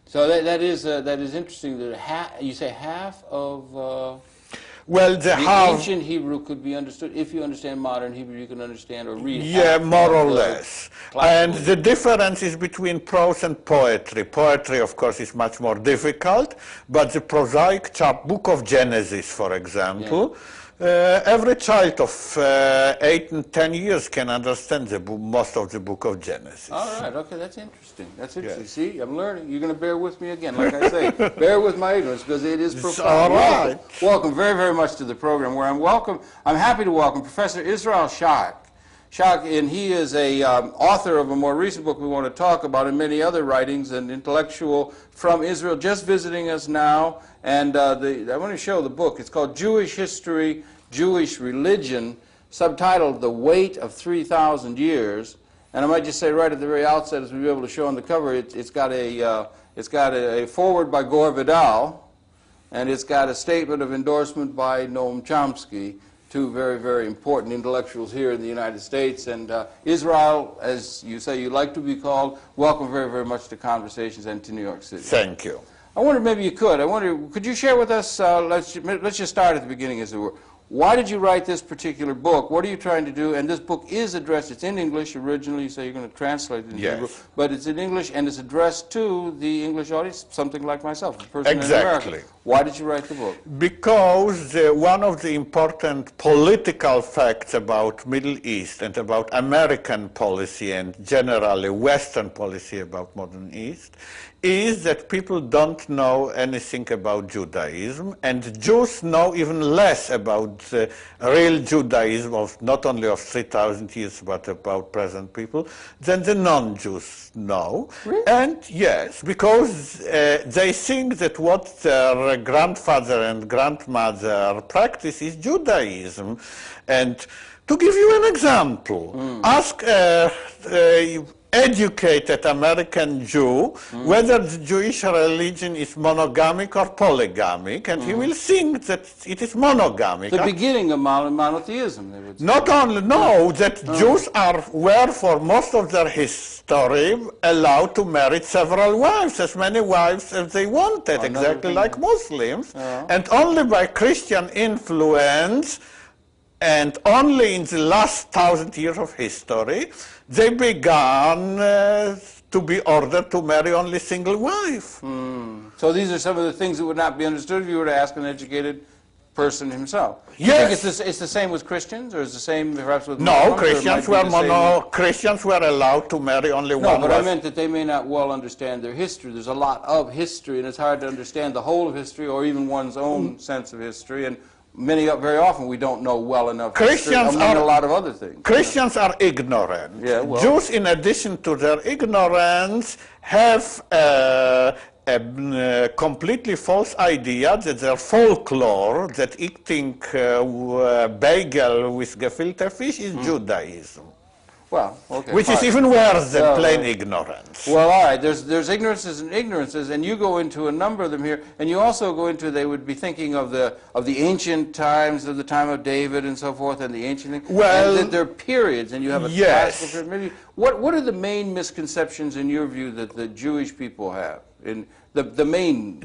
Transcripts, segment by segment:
So that is interesting. That you say half of Well, the ancient Hebrew could be understood. If you understand modern Hebrew, you can understand or read. Yeah, more or less. And classical. the difference is between prose and poetry. Poetry, of course, is much more difficult, but the prosaic book of Genesis, for example, every child of 8 and 10 years can understand most of the book of Genesis. All right, okay, that's interesting. That's interesting. Yes. See, I'm learning. You're going to bear with me again, like I say. Bear with my ignorance, because it is profound. All right. Welcome very, very much to the program, where I'm happy to welcome Professor Israel Shahak. And he is a author of a more recent book we want to talk about, and many other writings, an intellectual from Israel, just visiting us now. And I want to show the book. It's called Jewish History, Jewish Religion, subtitled The Weight of 3,000 Years. And I might just say right at the very outset, as we'll be able to show on the cover, it's got a foreword by Gore Vidal, and it's got a statement of endorsement by Noam Chomsky, two very, very important intellectuals here in the United States. And Israel, as you say you like to be called, welcome very, very much to Conversations and to New York City. Thank you. I wonder maybe you could. Could you share with us, let's just start at the beginning, as it were. Why did you write this particular book? What are you trying to do? And this book is addressed, it's in English originally, you say you're going to translate it in Hebrew, but it's in English and it's addressed to the English audience, something like myself, a person in America. Why did you write the book? Because one of the important political facts about Middle East and about American policy and generally Western policy about modern East is that people don't know anything about Judaism, and Jews know even less about the real Judaism of not only of 3,000 years but about present people than the non-Jews know. Really? And yes, because they think that what their grandfather and grandmother practice is Judaism. And to give you an example, ask educated American Jew whether the Jewish religion is monogamic or polygamic, and he will think that it is monogamic. The beginning of monotheism, they would say. Not only, no, that Jews were for most of their history allowed to marry several wives, as many wives as they wanted, exactly like Muslims, and only by Christian influence and only in the last 1,000 years of history, they began to be ordered to marry only single wife. So these are some of the things that would not be understood if you were to ask an educated person himself. Yes. You think it's the same with Christians, or is the same perhaps with No, Muslims, Christians were allowed to marry only one wife. No, but I meant that they may not well understand their history. There's a lot of history, and it's hard to understand the whole of history or even one's own sense of history. And very often we don't know well enough Christians among a lot of other things. Christians are ignorant. Yeah, well. Jews, in addition to their ignorance, have a completely false idea that their folklore, that eating bagel with gefilte fish is Judaism. Well, okay. Which is even worse than plain ignorance. Well, all right. There's ignorances and ignorances, and you go into a number of them here, and you also go into, they would be thinking of the ancient times, of the time of David and so forth, and the ancient things. Well, and there are periods, and you have a classical period. Maybe what are the main misconceptions in your view that the Jewish people have? The main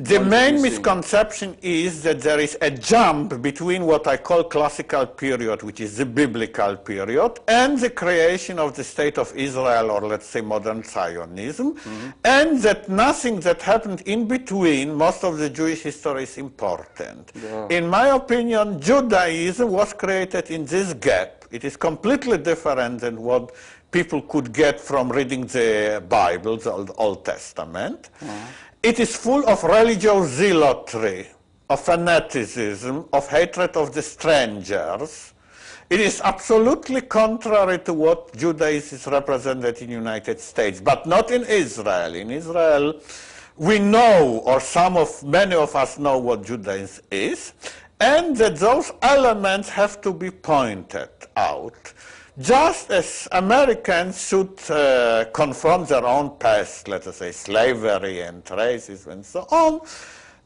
misconception is that there is a jump between what I call classical period, which is the biblical period, and the creation of the state of Israel, or let's say modern Zionism, and that nothing that happened in between, most of the Jewish history, is important. In my opinion, Judaism was created in this gap. It is completely different than what people could get from reading the Bible, the Old Testament. It is full of religious zealotry, of fanaticism, of hatred of the strangers. It is absolutely contrary to what Judaism is represented in the United States, but not in Israel. In Israel, we know, or many of us know what Judaism is, and that those elements have to be pointed out. Just as Americans should confront their own past, let us say slavery and racism and so on,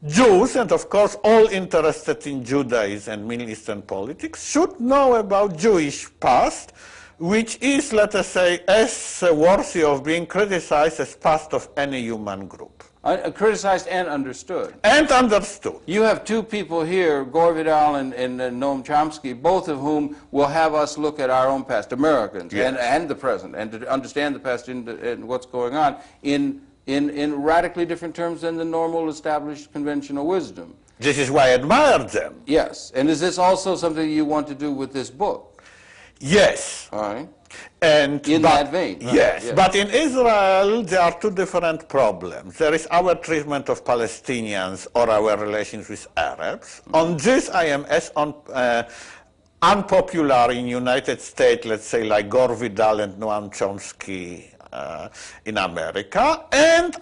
Jews, and of course all interested in Judaism and Middle Eastern politics, should know about Jewish past, which is, let us say, as worthy of being criticized as past of any human group. Criticized and understood. And understood. You have two people here, Gore Vidal and Noam Chomsky, both of whom will have us look at our own past, Americans, Yes. and the present, and to understand the past and what's going on in radically different terms than the normal, established, conventional wisdom. This is why I admire them. Yes. And is this also something you want to do with this book? Yes. All right. And In that vein. Right. Yes, but in Israel there are two different problems. There is our treatment of Palestinians or our relations with Arabs. On this I am as unpopular in United States, let's say, like Gore Vidal and Noam Chomsky in America, and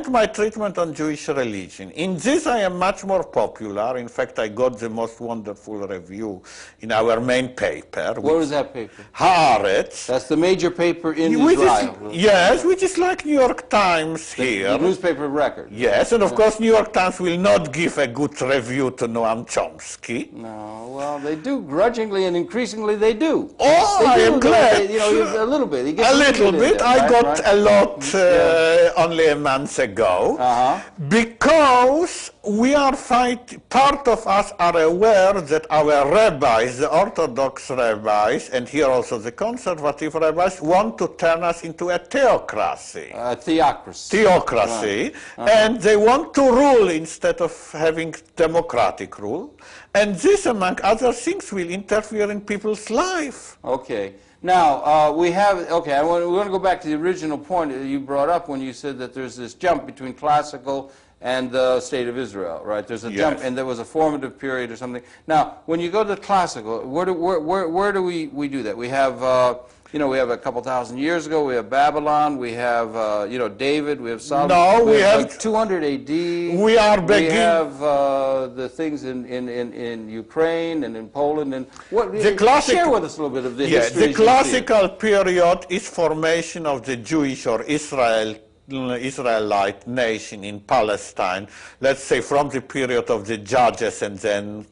my treatment on Jewish religion. In this I am much more popular. In fact, I got the most wonderful review in our main paper. What was that paper? Haaretz. That's the major paper in Which Israel. yes, which is like New York Times here. The newspaper of record. Yes, and of course New York Times will not give a good review to Noam Chomsky. No, well, they do grudgingly, and increasingly they do. Oh, They I do, am glad. You know, a little bit. He gets A little in bit. there, I right, got right? a lot only a month ago. Because we are part of us are aware that our rabbis, the Orthodox rabbis, and here also the conservative rabbis, want to turn us into a theocracy. Theocracy. And they want to rule instead of having democratic rule. And this, among other things, will interfere in people's life. Okay. Now, we want to go back to the original point that you brought up when you said that there's this jump between classical and the state of Israel, right? There's a jump, and there was a formative period or something. Now, when you go to classical, where do we do that? We have, we have a couple thousand years ago, we have Babylon, we have, David, we have Solomon. No, we have like 200 A.D. We are beginning. We have the things in Ukraine and in Poland. And share with us a little bit of the history. The classical period is formation of the Jewish or Israelite nation in Palestine, let's say from the period of the Judges and then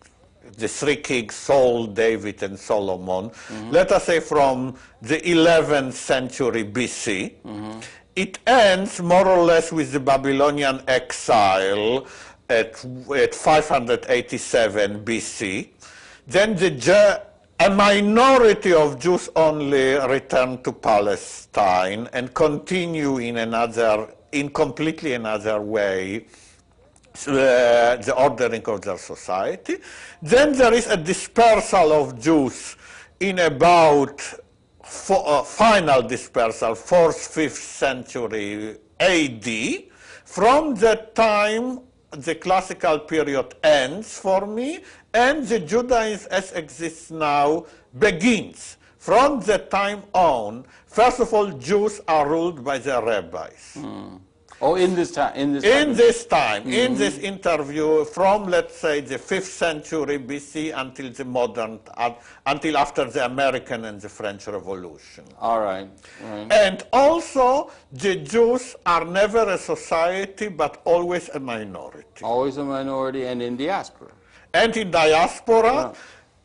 the three kings, Saul, David, and Solomon. Let us say from the 11th century BC. It ends more or less with the Babylonian exile at 587 BC. Then a minority of Jews only return to Palestine and continue in completely another way the ordering of their society. Then there is a dispersal of Jews in about final dispersal, 4th, 5th century AD. From that time, the classical period ends for me, and the Judaism as exists now begins. From that time on, first of all, Jews are ruled by their rabbis. Oh, in this time. In this interview, from, let's say, the 5th century BC until the until after the American and the French Revolution. All right. And also, the Jews are never a society, but always a minority. Always a minority, and in diaspora. And in diaspora.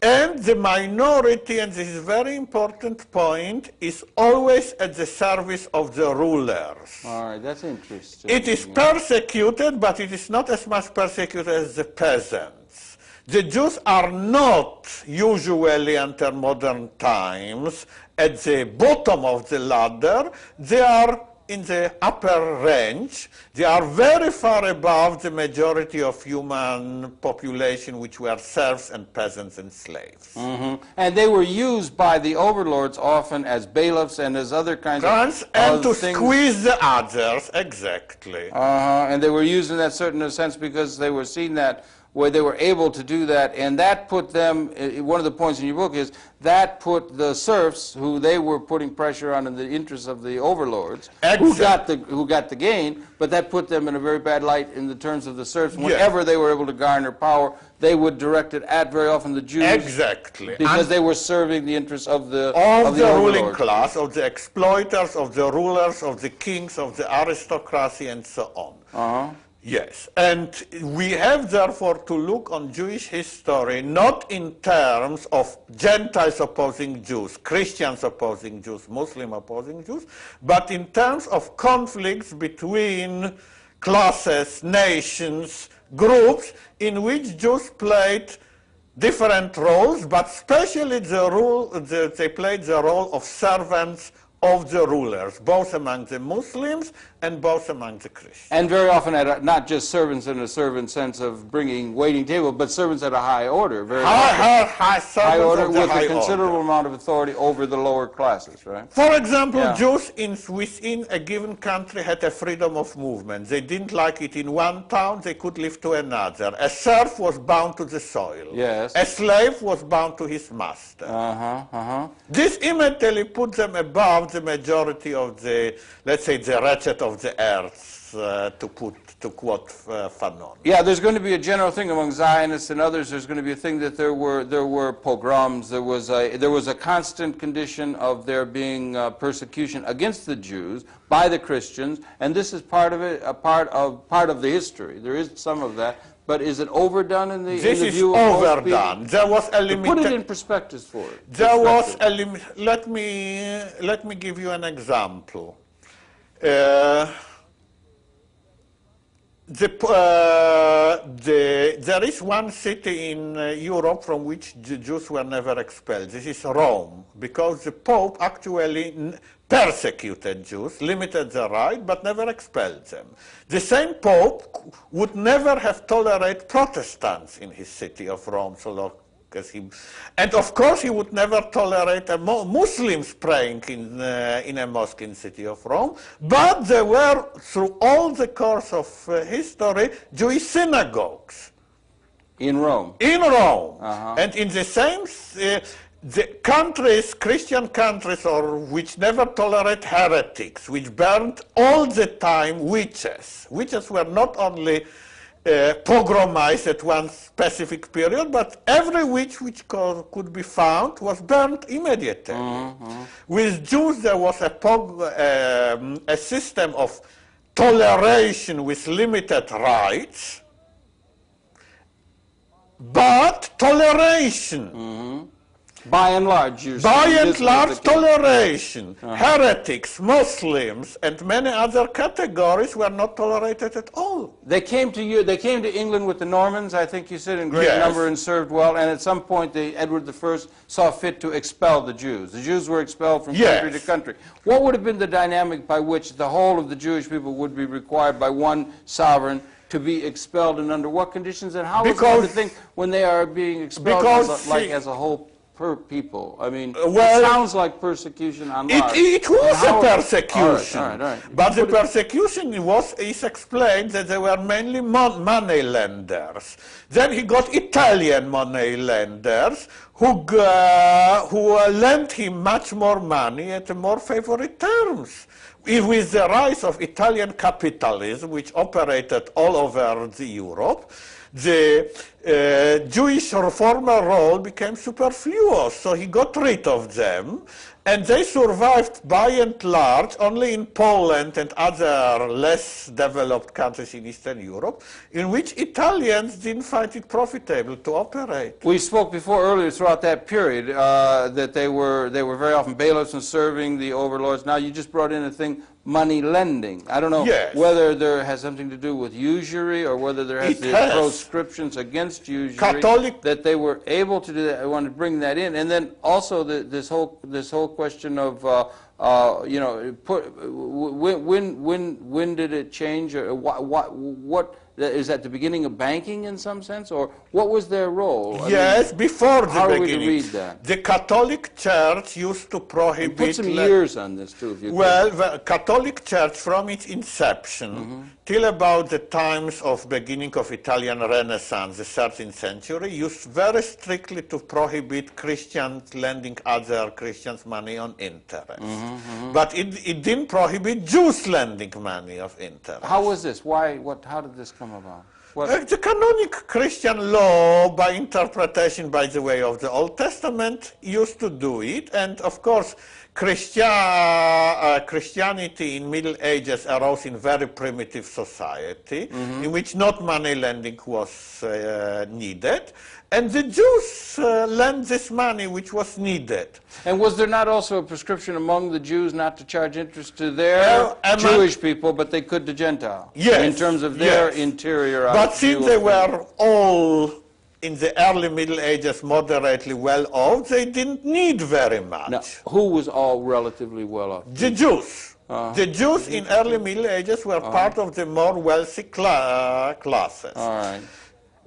And the minority, and this is a very important point, is always at the service of the rulers. All right, that's interesting. It is persecuted, but it is not as much persecuted as the peasants. The Jews are not usually, until modern times, at the bottom of the ladder. They are in the upper range. They are very far above the majority of human population, which were serfs and peasants and slaves. And they were used by the overlords often as bailiffs and as other kinds of and to things. Squeeze the others, exactly. And they were used in that certain sense because they were seen that where they were able to do that, and that put them, one of the points in your book is, that put the serfs, who they were putting pressure on in the interests of the overlords, who got the gain, but that put them in a very bad light in the terms of the serfs. Whenever they were able to garner power, they would direct it at very often the Jews. Exactly. Because they were serving the interests of the ruling class, of the exploiters, of the rulers, of the kings, of the aristocracy, and so on. Yes, and we have therefore to look on Jewish history not in terms of Gentiles opposing Jews, Christians opposing Jews, Muslim opposing Jews, but in terms of conflicts between classes, nations, groups in which Jews played different roles, but especially they played the role of servants of the rulers, both among the Muslims and both among the Christians. And very often not just servants in a servant sense of bringing waiting table, but servants at a high order. Very High order with high a considerable order. amount of authority over the lower classes, right? For example, Yeah. Jews within a given country had a freedom of movement. They didn't like it in one town, they could live to another. A serf was bound to the soil. Yes. A slave was bound to his master. This immediately put them above the majority of the, let's say, the wretched of the earth, to quote Fanon. Yeah, there's going to be a general thing among Zionists and others. There's going to be a thing that there were pogroms. There was a constant condition of there being persecution against the Jews by the Christians, and this is part of it, part of the history. There is some of that, but is it overdone in the This in the is view of most overdone. people? There was a Put it in limit. perspective for it. There was a limit. Let me give you an example. There is one city in Europe from which the Jews were never expelled. This is Rome, because the Pope actually persecuted Jews, limited their right, but never expelled them. The same Pope would never have tolerated Protestants in his city of Rome, so long as he, and of course he would never tolerate Muslims praying in a mosque in the city of Rome, but there were, through all the course of history, Jewish synagogues. In Rome. In Rome. And in the same, the countries, Christian countries, or which never tolerate heretics, which burned all the time witches. Witches were not only pogromized at one specific period, but every witch which could be found was burned immediately. With Jews, there was a system of toleration with limited rights, but toleration. By and large, you're By saying and this was large, the case. toleration. Heretics, Muslims, and many other categories were not tolerated at all. They came to you. They came to England with the Normans, I think you said, in great Yes. number and served well. And at some point, Edward I saw fit to expel the Jews. The Jews were expelled from country to Yes. country. What would have been the dynamic by which the whole of the Jewish people would be required by one sovereign to be expelled, and under what conditions? And how is one to think when they are being expelled as a whole? Per people. I mean, Well, it sounds like persecution on large. It was And a how- persecution, all right. but the persecution is explained that they were mainly money lenders. Then he got Italian money lenders who lent him much more money at more favorable terms. With the rise of Italian capitalism, which operated all over Europe, the Jewish reformer role became superfluous, so he got rid of them, and they survived by and large only in Poland and other less developed countries in Eastern Europe, in which Italians didn't find it profitable to operate. We spoke before earlier throughout that period that they were very often bailiffs and serving the overlords. Now you just brought in a thing, money lending. I don't know Yes. whether there has something to do with usury or whether there has It the has. proscriptions against usury that they were able to do that. I want to bring that in, and then also this whole question of you know, when did it change? Or what is that the beginning of banking in some sense, or what was their role? Yes, before the how are we beginning. to read that? The Catholic Church used to prohibit... Put some years on this too, if you Well, the Catholic Church, from its inception till about the times of beginning of Italian Renaissance, the 13th century, used very strictly to prohibit Christians lending other Christians money on interest. But it didn't prohibit Jews lending money of interest. How was this? Why? How did this come about? The canonic Christian law, by interpretation, by the way, of the Old Testament, used to do it. And of course, Christianity in Middle Ages arose in very primitive society, in which not money lending was needed. And the Jews lent this money which was needed. And was there not also a prescription among the Jews not to charge interest to their Jewish people, but they could to Gentile? Yes. In terms of their interior. But since they were all in the early Middle Ages moderately well off, they didn't need very much. Now, who was all relatively well off? The Jews. The Jews in early Middle Ages were part of the more wealthy classes. All right.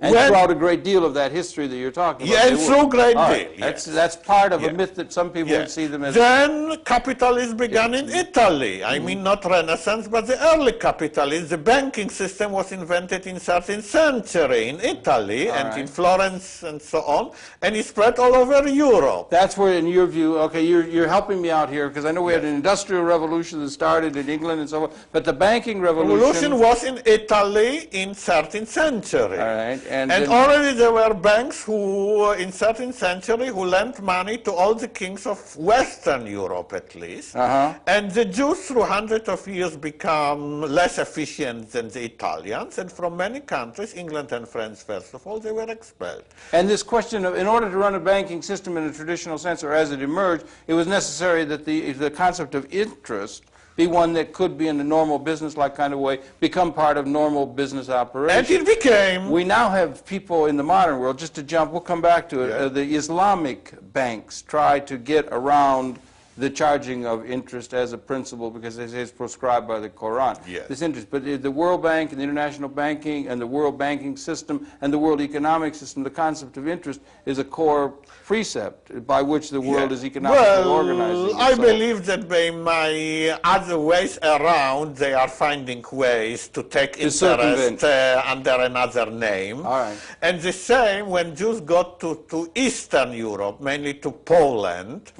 And throughout a great deal of that history that you're talking about. Yeah, and through a great deal. Yes. That's part of a myth that some people would see them as... Then capitalism began in Italy. I mean, not Renaissance, but the early capitalism. The banking system was invented in 13th century in Italy and in Florence and so on, and it spread all over Europe. That's where, in your view, okay, you're helping me out here, because I know we had an industrial revolution that started in England and so on, but the banking revolution was in Italy in 13th century. All right. And already there were banks who, in 13th century, who lent money to all the kings of Western Europe, at least. And the Jews, through hundreds of years, become less efficient than the Italians. And from many countries, England and France, first of all, they were expelled. And this question of, in order to run a banking system in a traditional sense, or as it emerged, it was necessary that the concept of interest be one that could be in a normal business-like kind of way, become part of normal business operations. And it became. We now have people in the modern world, just to jump, we'll come back to it, the Islamic banks try to get around the charging of interest as a principle because they say it's prescribed by the Quran. This interest, but the World Bank and the international banking and the world banking system and the world economic system, the concept of interest is a core precept by which the world is economically organized. I believe that by my other ways around, they are finding ways to take interest under another name. And the same when Jews got to Eastern Europe, mainly to Poland,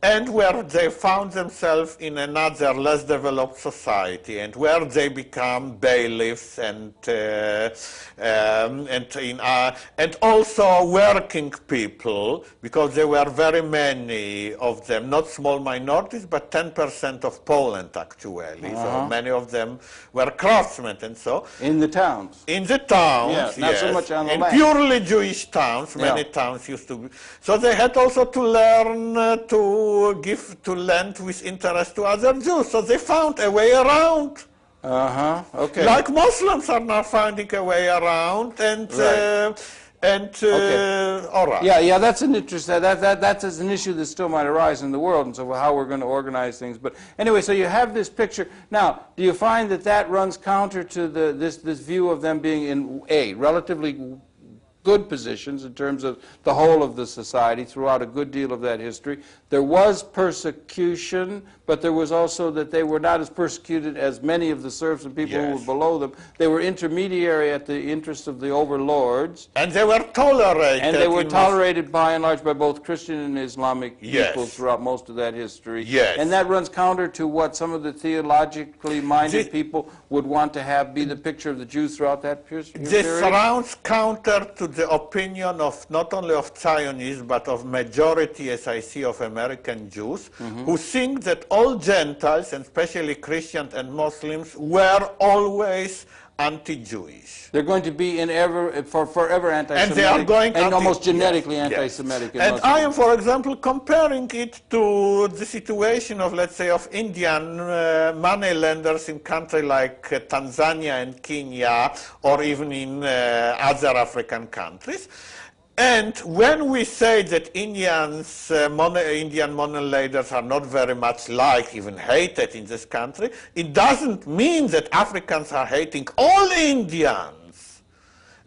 and where they found themselves in another less developed society, and where they become bailiffs and also working people, because there were very many of them, not small minorities, but 10% of Poland actually. So many of them were craftsmen and so. In the towns. In the towns, not so much on the land. Purely Jewish towns, many towns used to be. So they had also to learn to lend with interest to other Jews. So they found a way around. Okay. Like Muslims are now finding a way around, and all right. Yeah, that's an interest. That's an issue that still might arise in the world, and so how we're going to organize things. But anyway, so you have this picture. Now, do you find that runs counter to this view of them being in relatively good positions in terms of the whole of the society throughout a good deal of that history? There was persecution, but there was also that they were not as persecuted as many of the serfs and people who were below them. They were intermediary at the interest of the overlords. And they were tolerated. And they were tolerated by and large by both Christian and Islamic people throughout most of that history. And that runs counter to what some of the theologically minded people would want to have be the picture of the Jews throughout that period. This runs counter to the opinion of not only of Zionists, but of majority, as I see, of American Jews, who think that all Gentiles, and especially Christians and Muslims, were always anti-Jewish. They're going to be forever anti-Semitic, and they are going almost genetically anti-Semitic. And I am, for example, comparing it to the situation of, let's say, of Indian money lenders in countries like Tanzania and Kenya, or even in other African countries. And when we say that Indian money lenders are not very much liked, even hated in this country, it doesn't mean that Africans are hating all Indians.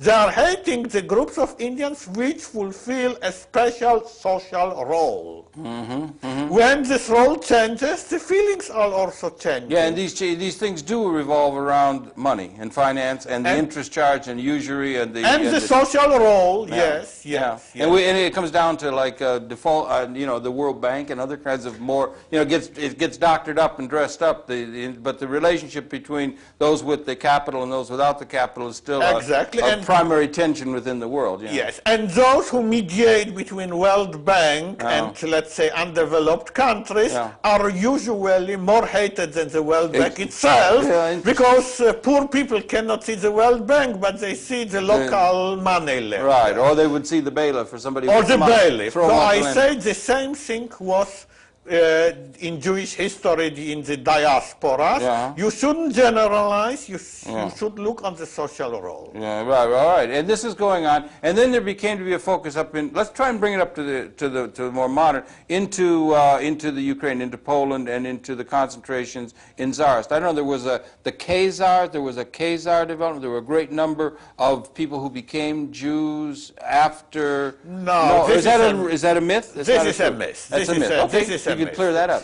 They are hating the groups of Indians which fulfill a special social role. When this role changes, the feelings are also changing. Yeah, and these things do revolve around money and finance and the interest charge and usury and the social role. Yes. And it comes down to like default, the World Bank and other kinds of more, it gets doctored up and dressed up. But the relationship between those with the capital and those without the capital is still a primary tension within the world. Yes, and those who mediate between World Bank and, let's say, undeveloped countries are usually more hated than the World Bank itself, because poor people cannot see the World Bank, but they see the local money lender. Right, or they would see the bailiff or somebody. Or the bailiff. So I say the same thing was in Jewish history in the diaspora. You shouldn't generalize, you should look on the social role. Yeah, right. And this is going on, and then there became to be a focus up in, let's try and bring it up to the more modern, into the Ukraine, into Poland, and into the concentrations in Tsarist. I know there was a Khazar development. There were a great number of people who became Jews after. No, is that a myth? This is a myth. That's a myth. Okay. You could clear that up.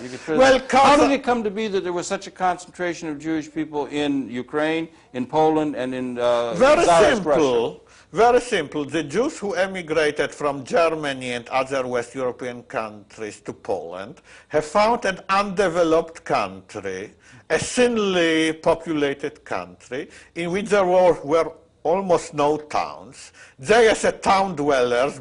How did it come to be that there was such a concentration of Jewish people in Ukraine, in Poland, and in Tsarist Russia? Very simple. The Jews who emigrated from Germany and other West European countries to Poland have found an undeveloped country, a thinly populated country, in which there were almost no towns. They, as town dwellers,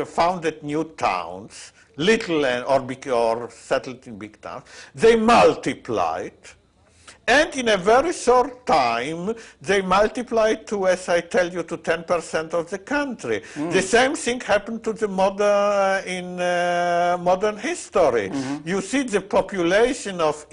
founded new towns, little or settled in big towns. They multiplied, and in a very short time they multiplied to, as I tell you, to 10% of the country. The same thing happened to the modern history. You see the population of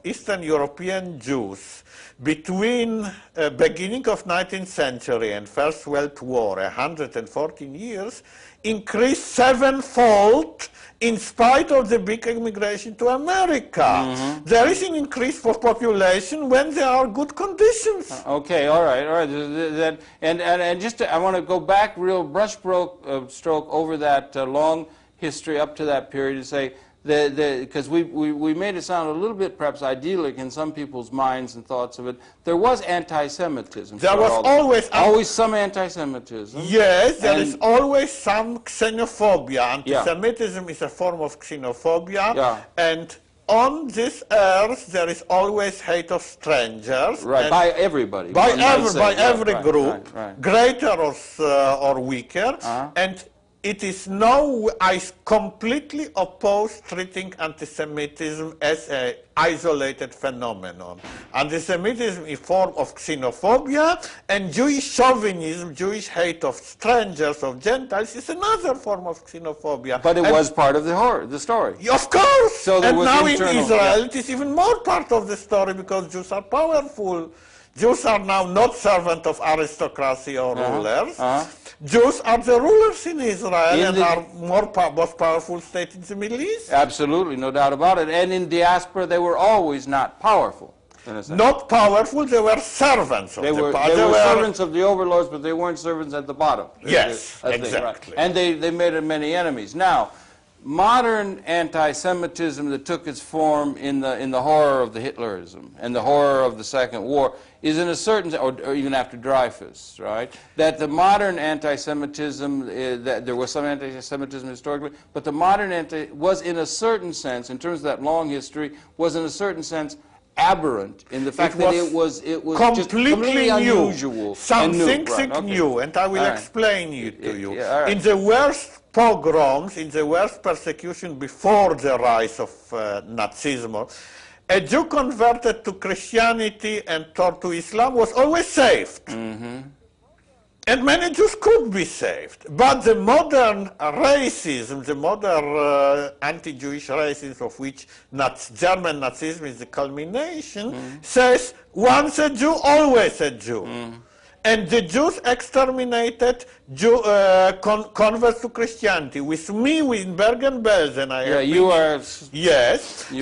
Eastern European Jews between beginning of 19th century and First World War, 114 years, increased sevenfold in spite of the big immigration to America. There is an increase for population when there are good conditions. Okay, all right. And just I want to go back real stroke over that long history up to that period and say, because we made it sound a little bit perhaps idyllic in some people's minds and thoughts of it. There was anti-Semitism. There was always some anti-Semitism. Yes, there is always some xenophobia. Anti-Semitism is a form of xenophobia. And on this earth, there is always hate of strangers. Right, by everybody. By every group, greater or weaker. And it is I completely oppose treating anti-Semitism as an isolated phenomenon. Anti-Semitism is a form of xenophobia, and Jewish chauvinism, Jewish hate of strangers, of Gentiles, is another form of xenophobia. But it was part of the story. Of course! So and now in Israel, it is even more part of the story, because Jews are powerful. Jews are now not servants of aristocracy or rulers. Jews are the rulers in Israel and are most powerful state in the Middle East. Absolutely, no doubt about it. And in diaspora, they were always not powerful. Not powerful, they were servants of they were servants of the overlords, but they weren't servants at the bottom. Yes, exactly. And they made many enemies. Now, modern anti-Semitism that took its form in the horror of the Hitlerism and the horror of the Second War is in a certain, or even after Dreyfus, right? That the modern anti-Semitism, that there was some anti-Semitism historically, but the modern was in a certain sense, in terms of that long history, was in a certain sense aberrant in the fact that it was completely unusual. Something new, and I will explain it to you. In the worst pogroms, in the worst persecution before the rise of Nazism, a Jew converted to Christianity and to Islam was always saved. And many Jews could be saved. But the modern racism, the modern anti-Jewish racism, of which German Nazism is the culmination, says once a Jew, always a Jew. And the Jews exterminated converts to Christianity. With me, in Bergen-Belsen, Yes.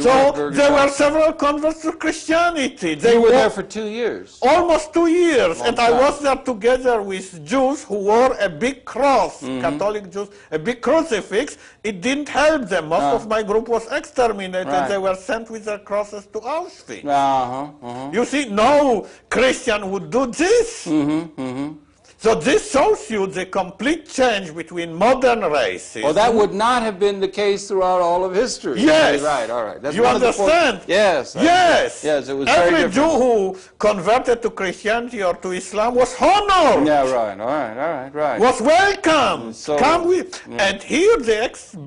So there were several converts to Christianity. You were there for 2 years. Almost 2 years. And I was there together with Jews who wore a big cross, Catholic Jews, a big crucifix. It didn't help them. Most of my group was exterminated. Right. They were sent with their crosses to Auschwitz. You see, no Christian would do this. So this shows you the complete change between modern races. Well, that would not have been the case throughout all of history. Yes. Right, all right. That's you understand? Yes. Yes. Yes, it was Every very different. Jew who converted to Christianity or to Islam was honored. Yeah, right. Was welcome. So, Come with. Yeah. And here,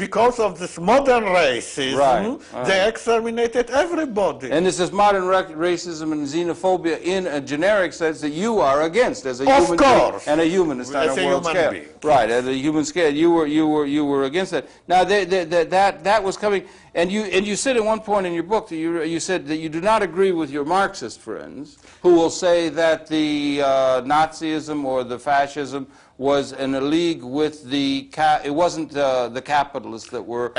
because of this modern racism, they exterminated everybody. And this is modern racism and xenophobia in a generic sense that you are against as a human being. And a human, it's not a world scale. Right, at a human scale, you were against that. Now that was coming, and you said at one point in your book that you said that you do not agree with your Marxist friends who will say that the Nazism or the fascism was in a league with it wasn't the capitalists that were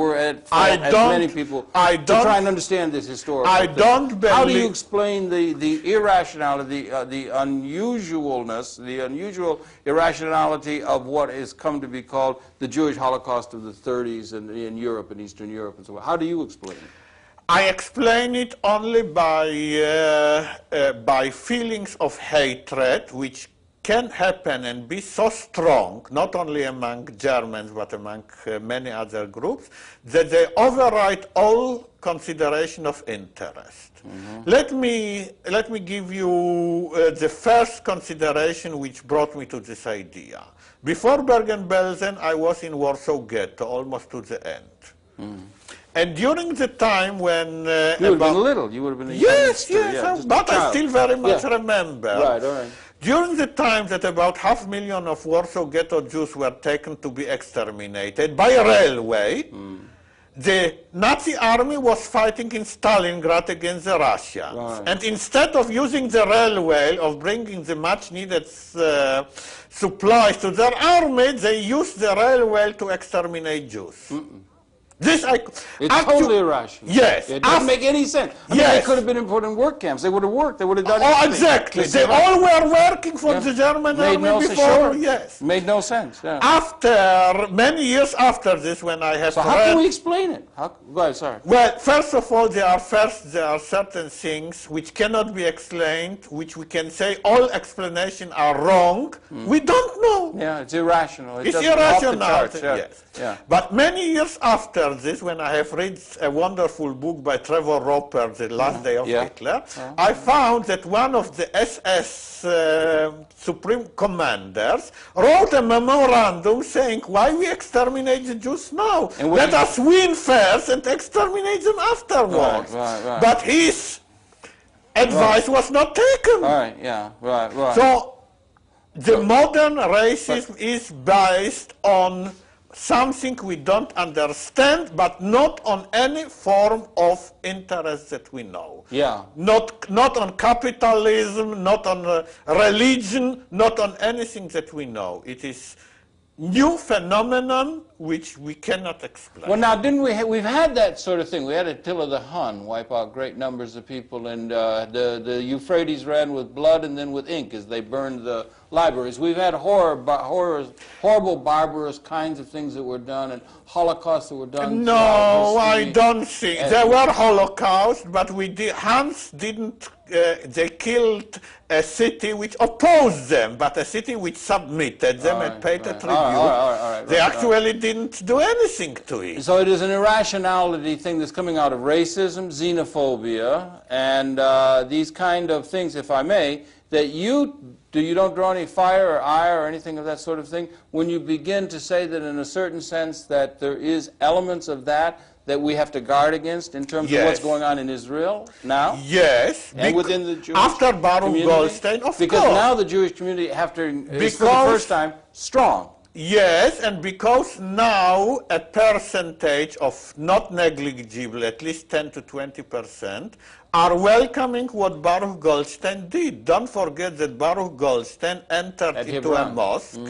were at fault, as many people to try and understand this historical thing. How do you explain the irrationality, the unusualness, the unusual irrationality of what has come to be called the Jewish Holocaust of the 30s in Europe and Eastern Europe and so on? How do you explain it? I explain it only by feelings of hatred, which can happen and be so strong, not only among Germans, but among many other groups, that they override all consideration of interest. Let me give you the first consideration which brought me to this idea. Before Bergen-Belsen, I was in Warsaw Ghetto, almost to the end. And during the time when... you would have been little. You would have been a yes, but I child. still very much remember. Right, all right. During the time that about 500,000 of Warsaw Ghetto Jews were taken to be exterminated by railway, the Nazi army was fighting in Stalingrad against the Russians. Right. And instead of using the railway, of bringing the much needed supplies to their army, they used the railway to exterminate Jews. It's totally irrational. Yes. It doesn't make any sense. I mean, they could have been put in work camps. They would have worked. They would have done anything. Exactly. They all were working for the German army before. Yes. Made no sense. Yeah. After, many years after this, when I have how can we explain it? Go ahead, sorry. Well, first of all, there are certain things which cannot be explained, which we can say all explanations are wrong. We don't know. Yeah, it's irrational. It's irrational. Off the charts, yes. Yeah. But many years after this, when I have read a wonderful book by Trevor Roper, The Last Day of Hitler, I found that one of the SS supreme commanders wrote a memorandum saying, why we exterminate the Jews now? Let us win first and exterminate them afterwards. Right. But his advice was not taken. Right. So the modern racism is based on something we don't understand, but not on any form of interest that we know. Yeah. Not on capitalism, not on religion, not on anything that we know. It is new phenomenon which we cannot explain. Well, now, didn't we've had that sort of thing. We had Attila the Hun wipe out great numbers of people, and the Euphrates ran with blood and then with ink as they burned the libraries. We've had horrible, barbarous kinds of things that were done, and Holocausts that were done. No, I don't think. There were Holocausts, but Huns didn't, they killed a city which opposed them, but a city which submitted them and paid a tribute. They actually didn't do anything to it. So it is an irrationality thing that's coming out of racism, xenophobia, and these kind of things, if I may, that you don't draw any fire or ire or anything of that sort of thing when you begin to say that in a certain sense that there is elements of that we have to guard against in terms of what's going on in Israel now? Yes. And within the Jewish after Baruch Goldstein, of course. Because now the Jewish community is for the first time strong. Yes, and because now a percentage of not negligible, at least 10 to 20%, are welcoming what Baruch Goldstein did. Don't forget that Baruch Goldstein entered into a mosque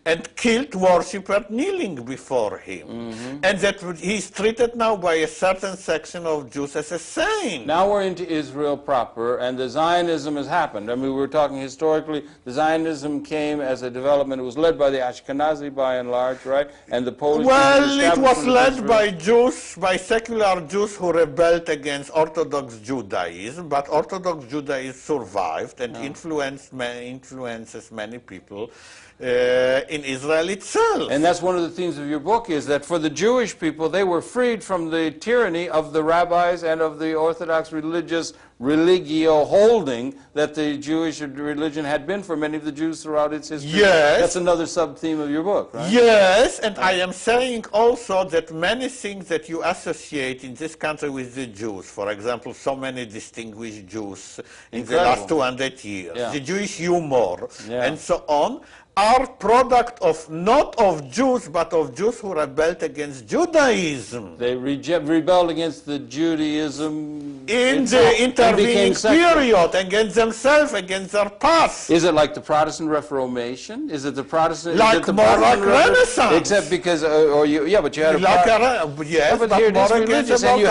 and killed worshippers kneeling before him. And that he's treated now by a certain section of Jews as a saint. Now we're into Israel proper, and the Zionism has happened. I mean, we were talking historically, the Zionism came as a development. It was led by the Ashkenazi by and large, right? And the Polish... Well, it was led by Jews, by secular Jews who rebelled against Orthodox Judaism, but Orthodox Judaism survived and influences many people in Israel itself. And that's one of the themes of your book, is that for the Jewish people, they were freed from the tyranny of the rabbis and of the Orthodox religio holding that the Jewish religion had been for many of the Jews throughout its history. Yes. That's another sub-theme of your book, right? Yes, and I am saying also that many things that you associate in this country with the Jews, for example, so many distinguished Jews in the last 200 years, the Jewish humor, and so on, are product of not of Jews, but of Jews who rebelled against Judaism. They rebelled against the Judaism in the intervening period, against themselves, against their past. Is it like the Protestant Reformation? Is it the Protestant? Like more like Renaissance. Except because, but you had a... Yes, but here it is religious, and you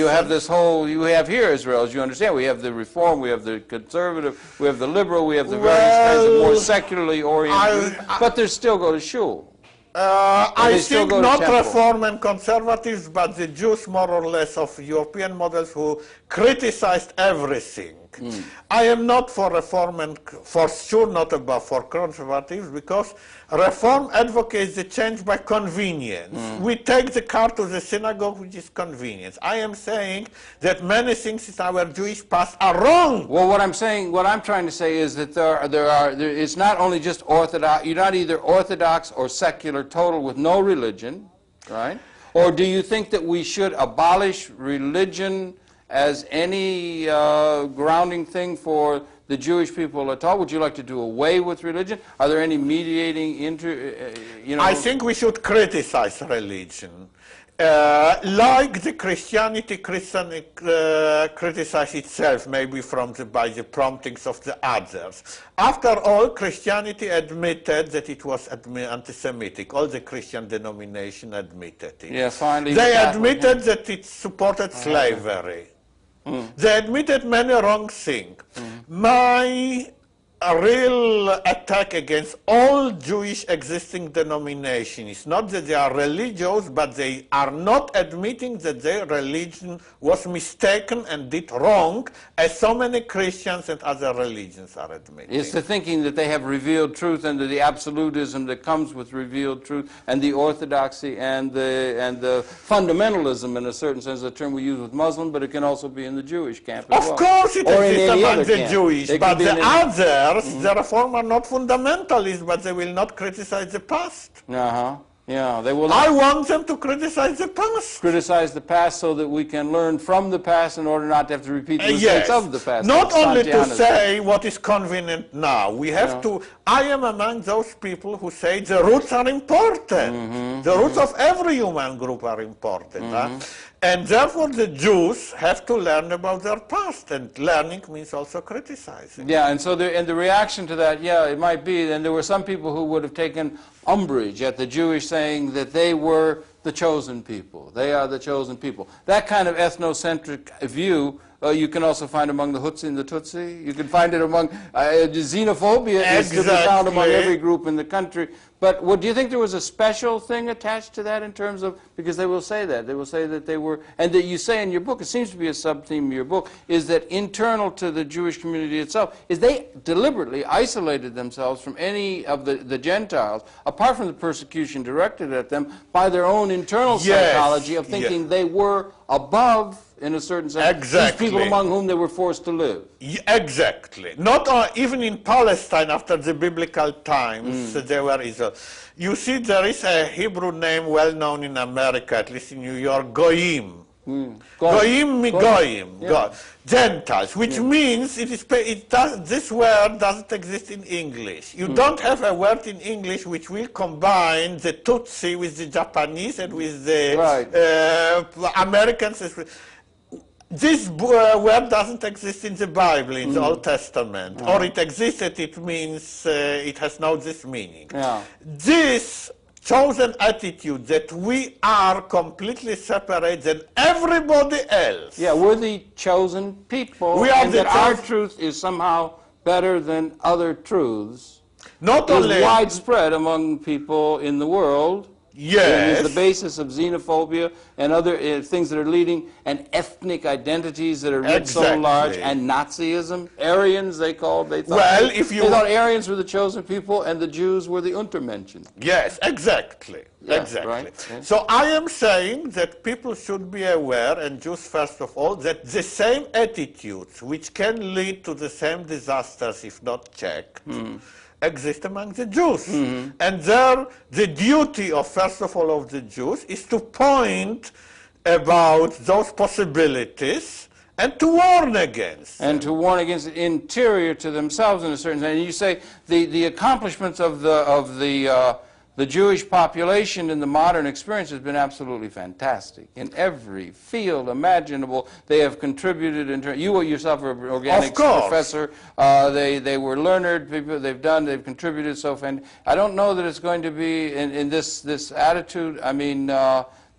have this whole, you have here, Israel, as you understand, we have the Reform, we have the Conservative, we have the Liberal, we have the various kinds of more secularly oriented, but they still go to shul. I think not Reform and Conservatives, but the Jews more or less of European models who criticized everything. I am not for Reform and for sure not about for Conservatives, because Reform advocates the change by convenience. We take the car to the synagogue, which is convenience. I am saying that many things in our Jewish past are wrong. Well, what I'm trying to say is that it's not only just Orthodox, you're not either Orthodox or secular total with no religion, right? Or do you think that we should abolish religion as any grounding thing for the Jewish people at all? Would you like to do away with religion? Are there any mediating I think we should criticize religion. Like the Christianity criticize itself, maybe by the promptings of the others. After all, Christianity admitted that it was anti-Semitic. All the Christian denomination admitted it. Yeah, finally. They admitted that it supported slavery. They admitted many wrong things. My real attack against all Jewish existing denominations is not that they are religious, but they are not admitting that their religion was mistaken and did wrong, as so many Christians and other religions are admitting. It's the thinking that they have revealed truth and the absolutism that comes with revealed truth, and the orthodoxy and the fundamentalism, in a certain sense, the term we use with Muslim, but it can also be in the Jewish camp as well. Of course it exists among the Jewish, but the others, the Reform are not fundamentalists, but they will not criticize the past. Yeah, they will. I want them to criticize the past. Criticize the past so that we can learn from the past in order not to have to repeat the mistakes of the past. Not only to say what is convenient now. We have to. I am among those people who say the roots are important. The roots of every human group are important. And therefore the Jews have to learn about their past, and learning means also criticizing. Yeah, and so the reaction to that, yeah, it might be, and there were some people who would have taken umbrage at the Jewish saying that they were the chosen people. They are the chosen people. That kind of ethnocentric view you can also find among the Hutsi and the Tutsi. You can find it among xenophobia is to be found among every group in the country. But do you think there was a special thing attached to that in terms of, because they will say that. They will say that they were, and that you say in your book, it seems to be a sub-theme of your book, is that internal to the Jewish community itself, is they deliberately isolated themselves from any of the Gentiles, apart from the persecution directed at them, by their own internal psychology of thinking they were above, in a certain sense, these people among whom they were forced to live. Exactly. Not even in Palestine after the biblical times, there were Israel. You see, there is a Hebrew name well known in America, at least in New York, Goyim. Goyim, Gentiles, which means this word doesn't exist in English. You don't have a word in English which will combine the Tutsi with the Japanese and with the Americans. This word doesn't exist in the Bible, in the Old Testament. Yeah. Or it existed, it means it has now this meaning. Yeah. This chosen attitude that we are completely separate than everybody else. Yeah, we're the chosen people, We are and the that our chosen- truth is somehow better than other truths Not is only widespread among people in the world. yes, It is the basis of xenophobia and other things that are leading, and ethnic identities that are writ so Exactly. large, and Nazism. Aryans, they thought Well, if you- they thought Aryans were the chosen people and the Jews were the Untermenschen. yes, exactly. Yeah, exactly. right, yeah. So I am saying that people should be aware, and Jews first of all, that the same attitudes which can lead to the same disasters if not checked exist among the Jews. And there, the duty of, first of all, of the Jews is to point about those possibilities and to warn against And to warn against it interior to themselves in a certain sense. And you say the accomplishments of the Jewish population in the modern experience has been absolutely fantastic. In every field imaginable, they have contributed. You yourself are an organics professor. They were learned people. They've contributed so fantastic. I don't know that it's going to be in this attitude. I mean,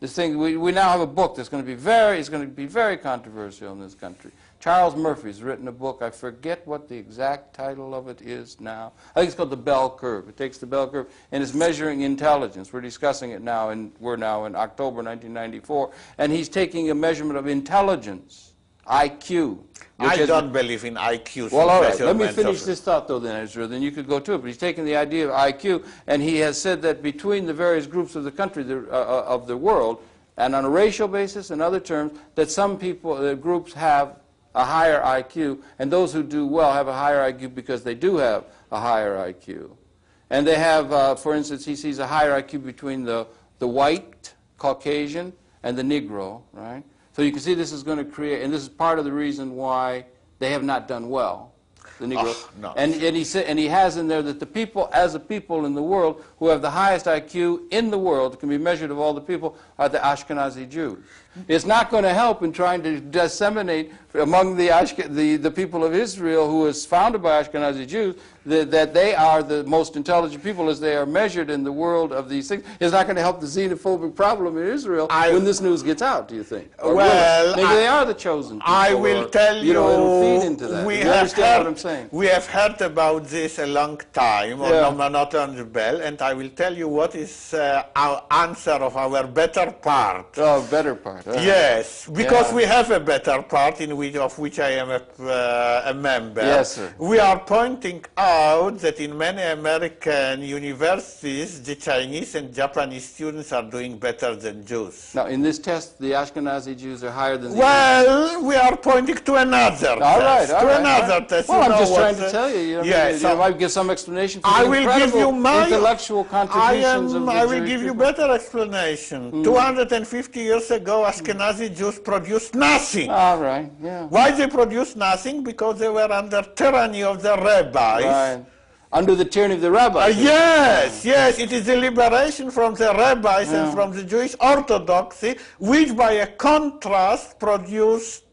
this thing. We now have a book that's going to be very controversial in this country. Charles Murphy's written a book. I forget what the exact title of it is now. I think it's called The Bell Curve. It takes the bell curve and it's measuring intelligence. We're discussing it now, and we're now in October 1994. And he's taking a measurement of intelligence, IQ. I don't believe in IQ. Well, all right. Let me finish this thought, though, then, Ezra. Then you could go to it. But he's taken the idea of IQ, and he has said that between the various groups of the country, of the world, and on a racial basis and other terms, that some people, groups have a higher IQ, and those who do well have a higher IQ because they do have a higher IQ. And they have, for instance, he sees a higher IQ between the white, Caucasian, and the Negro, right? So you can see this is going to create, and this is part of the reason why they have not done well, the Negro. Oh, no. And he has in there that the people, as a people in the world, who have the highest IQ in the world, can be measured of all the people, are the Ashkenazi Jews. It's not going to help in trying to disseminate among the people of Israel, who is founded by Ashkenazi Jews, that they are the most intelligent people as they are measured in the world of these things. It's not going to help the xenophobic problem in Israel when this news gets out, do you think? Or well, maybe they are the chosen people. I will tell you, it'll feed into that. We you understand what I'm saying? We have heard about this a long time, not on the Bell, and I will tell you what is our answer of our better part. Oh, better part. Yes, because we have a better part of which I am a member. Yes, sir. We are pointing out that in many American universities, the Chinese and Japanese students are doing better than Jews. Now, in this test, the Ashkenazi Jews are higher than the Well, we are pointing to another test. Test. Well, I'm just trying to tell you. Yes, you might give some explanation for I the will give you my intellectual contributions of the I will Jewish give you people. better explanation. 250 years ago, Ashkenazi Jews produced nothing. All right, yeah. Why they produced nothing? Because they were under tyranny of the rabbis. Right. Under the tyranny of the rabbis. Yes, it is the liberation from the rabbis and from the Jewish orthodoxy, which by a contrast produced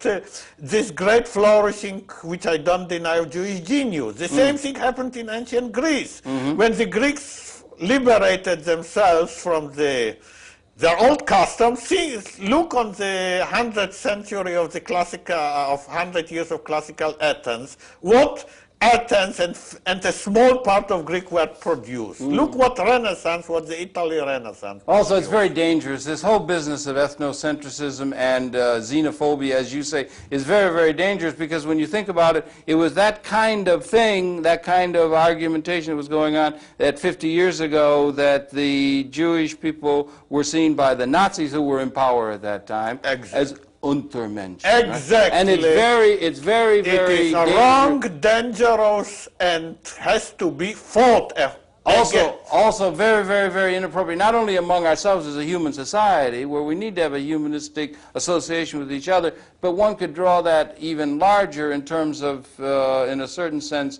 this great flourishing, which I don't deny, of Jewish genius. The same thing happened in ancient Greece. When the Greeks liberated themselves from their old customs. Look on the 100th century of the classical, of 100 years of classical Athens, what Athens and a small part of Greek were produced. Look what the Italy Renaissance. Also, it's very dangerous. This whole business of ethnocentrism and xenophobia, as you say, is very, very dangerous, because when you think about it, it was that kind of thing, that kind of argumentation that was going on that 50 years ago, that the Jewish people were seen by the Nazis, who were in power at that time, as Untermenschen. Exactly. Right? And it's very It is dangerous. wrong, dangerous, and has to be fought. Also very, very, very inappropriate, not only among ourselves as a human society, where we need to have a humanistic association with each other, but one could draw that even larger in terms of, in a certain sense,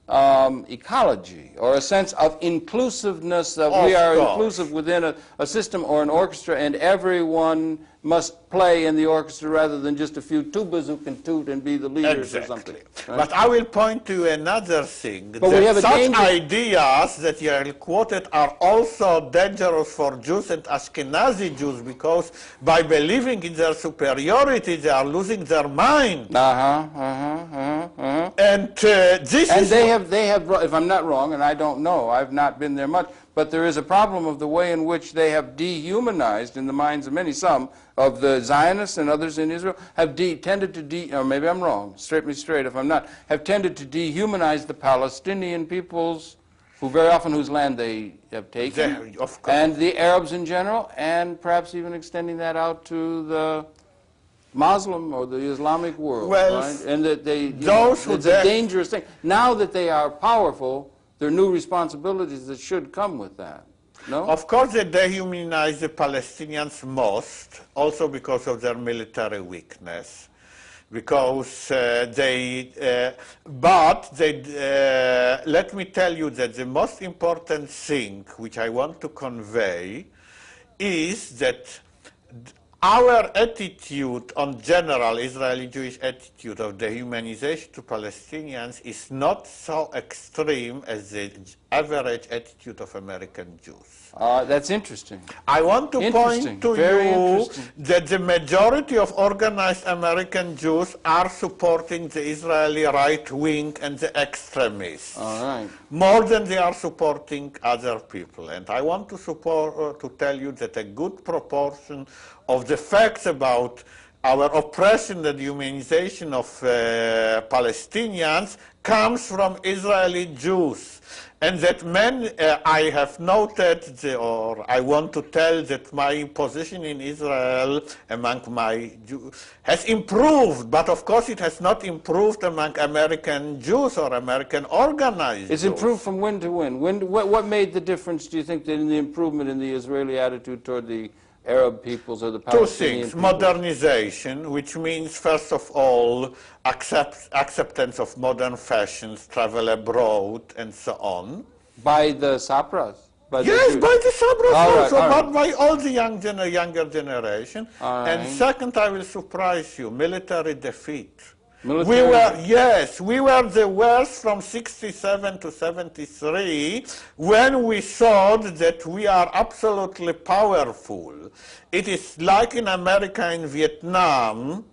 ecology, or a sense of inclusiveness, that we are inclusive within a system or an orchestra, and everyone must play in the orchestra rather than just a few tubas who can toot and be the leaders or something. Right? But I will point to another thing. But we have such ideas that you have quoted are also dangerous for Jews and Ashkenazi Jews, because by believing in their superiority, they are losing their mind. And this and is... they have, if I'm not wrong, and I don't know, I've not been there much, but there is a problem of the way in which they have dehumanized, in the minds of many, some of the Zionists and others in Israel, have tended to, or maybe I'm wrong, straight me straight if I'm not, have tended to dehumanize the Palestinian peoples, who very often whose land they have taken, and the Arabs in general, and perhaps even extending that out to the Muslim or the Islamic world, right? And that it's a dangerous thing. Now that they are powerful, there are new responsibilities that should come with that. No? Of course, they dehumanize the Palestinians most, also because of their military weakness. Because let me tell you that the most important thing which I want to convey is that our attitude on general Israeli Jewish attitude of dehumanization to Palestinians is not so extreme as the average attitude of American Jews. That's interesting. I want to point to you that the majority of organized American Jews are supporting the Israeli right wing and the extremists. All right. More than they are supporting other people. And I want to tell you that a good proportion of the facts about our oppression and humanization of Palestinians comes from Israeli Jews. And that I have noted, or I want to tell that my position in Israel among my Jews has improved, but of course it has not improved among American Jews or American organized It's Jews. improved from when to when? What made the difference, do you think, in the improvement in the Israeli attitude toward the Arab peoples or the Palestinian peoples? 2 things. Peoples? Modernization, which means, first of all, acceptance of modern fashions, travel abroad, and so on. By the Sapras? Yes, by the Sabras also, right. but by all the younger generation. And second, I will surprise you, military defeat. We were the worst from 67 to 73 when we thought that we are absolutely powerful. It is like in America and Vietnam.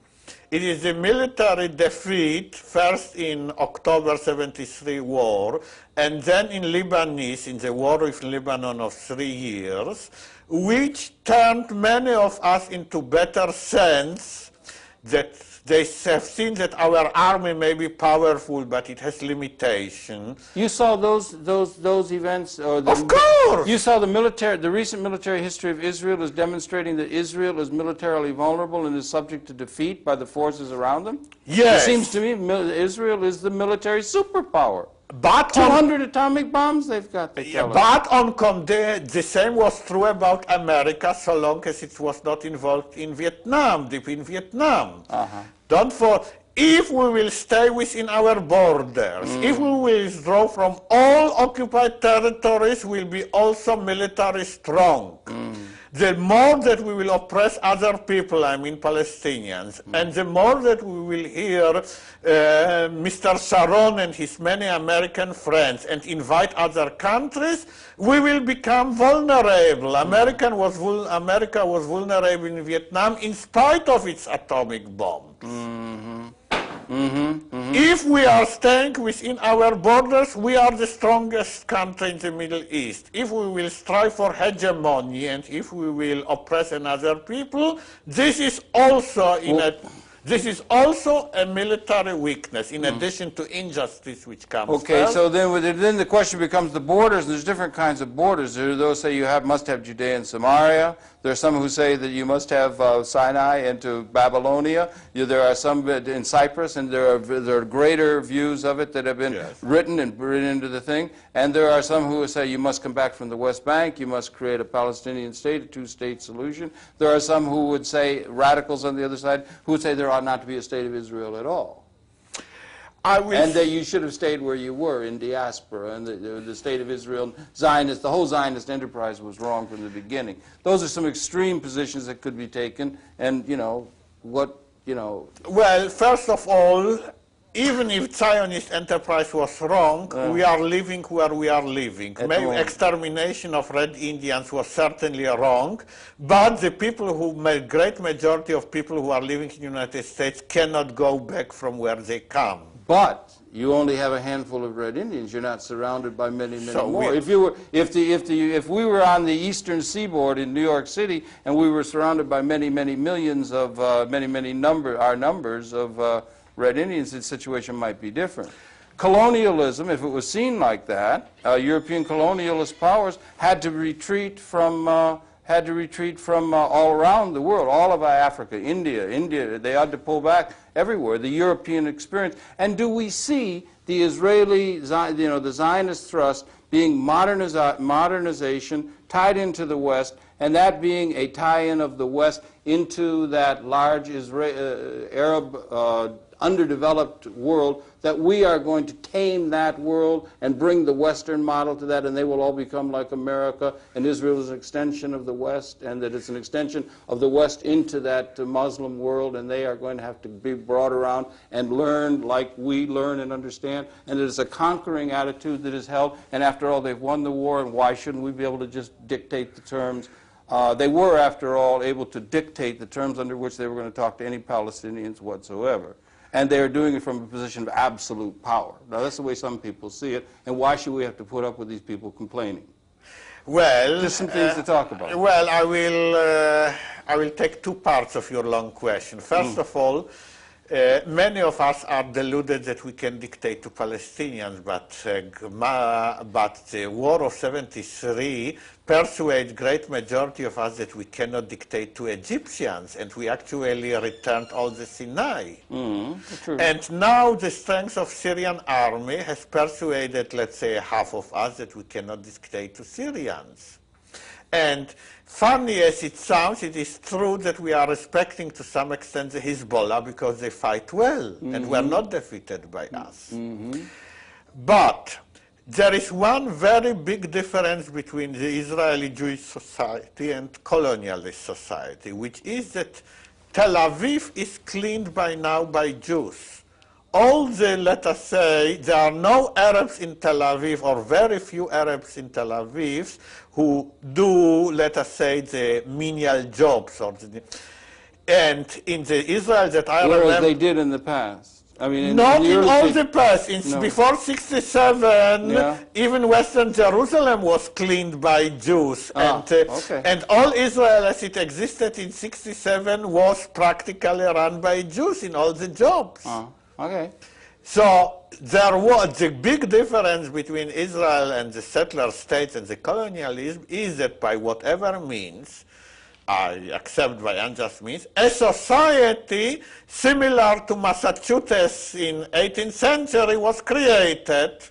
It is the military defeat, first in October 73 war, and then in Lebanese, in the war with Lebanon of 3 years, which turned many of us into better sense that they have seen that our army may be powerful, but it has limitations. You saw those events, or of course. You saw the recent military history of Israel as demonstrating that Israel is militarily vulnerable and is subject to defeat by the forces around them. Yes. It seems to me Israel is the military superpower. But 200 atomic bombs they've got. The same was true about America, so long as it was not involved in Vietnam, deep in Vietnam. If we will stay within our borders, if we will withdraw from all occupied territories, we'll be also military strong. The more that we will oppress other people, I mean Palestinians, and the more that we will hear Mr. Sharon and his many American friends and invite other countries, we will become vulnerable. America was vulnerable in Vietnam in spite of its atomic bombs. If we are staying within our borders, we are the strongest country in the Middle East. If we will strive for hegemony and if we will oppress another people, this is also a military weakness, in addition to injustice which comes Okay, first. so then the question becomes the borders. There's different kinds of borders. There are those who say must have Judea and Samaria. There are some who say that you must have Sinai into Babylonia. There are some in Cyprus, and there are greater views of it that have been written into the thing. And there are some who say you must come back from the West Bank, you must create a Palestinian state, a two-state solution. There are some who would say, radicals on the other side, who would say there ought not to be a state of Israel at all. And that you should have stayed where you were in diaspora, and the state of Israel, Zionist, the whole Zionist enterprise was wrong from the beginning. Those are some extreme positions that could be taken, and Well, first of all, even if Zionist enterprise was wrong, we are living where we are living. Maybe extermination of Red Indians was certainly wrong, but the people who made great majority of people who are living in the United States cannot go back from where they come. But you only have a handful of Red Indians. You're not surrounded by many more. If we were on the eastern seaboard in New York City and we were surrounded by many millions of our numbers of Red Indians, the situation might be different. Colonialism, if it was seen like that, European colonialist powers had to retreat from all around the world, all of Africa, India, they had to pull back everywhere, the European experience. And do we see the Israeli, the Zionist thrust being modernization tied into the West, and that being a tie-in of the West into that large Arab underdeveloped world, that we are going to tame that world and bring the Western model to that, and they will all become like America, and Israel is an extension of the West, and that it's an extension of the West into that Muslim world, and they are going to have to be brought around and learn like we learn and understand, and it is a conquering attitude that is held, and after all, they've won the war, and why shouldn't we be able to just dictate the terms? They were, after all, able to dictate the terms under which they were going to talk to any Palestinians whatsoever. And they are doing it from a position of absolute power. Now, that's the way some people see it. And why should we have to put up with these people complaining? Well, just some things to talk about. Well, I will take two parts of your long question. First of all, many of us are deluded that we can dictate to Palestinians, but the War of '73 persuaded great majority of us that we cannot dictate to Egyptians, and we actually returned all the Sinai. And now the strength of Syrian army has persuaded, let's say, half of us that we cannot dictate to Syrians. And funny as it sounds, it is true that we are respecting to some extent the Hezbollah because they fight well and were not defeated by us. But there is one very big difference between the Israeli Jewish society and colonialist society, which is that Tel Aviv is cleaned by now by Jews. All the, let us say, there are no Arabs in Tel Aviv, or very few Arabs in Tel Aviv, who do, let us say, the menial jobs. And in the Israel that I remember... Whereas they did in the past. I mean, not in all the past. Before '67, even Western Jerusalem was cleaned by Jews. And all Israel as it existed in '67 was practically run by Jews in all the jobs. So there was the big difference between Israel and the settler states and the colonialism is that by whatever means, I accept by unjust means, a society similar to Massachusetts in 18th century was created,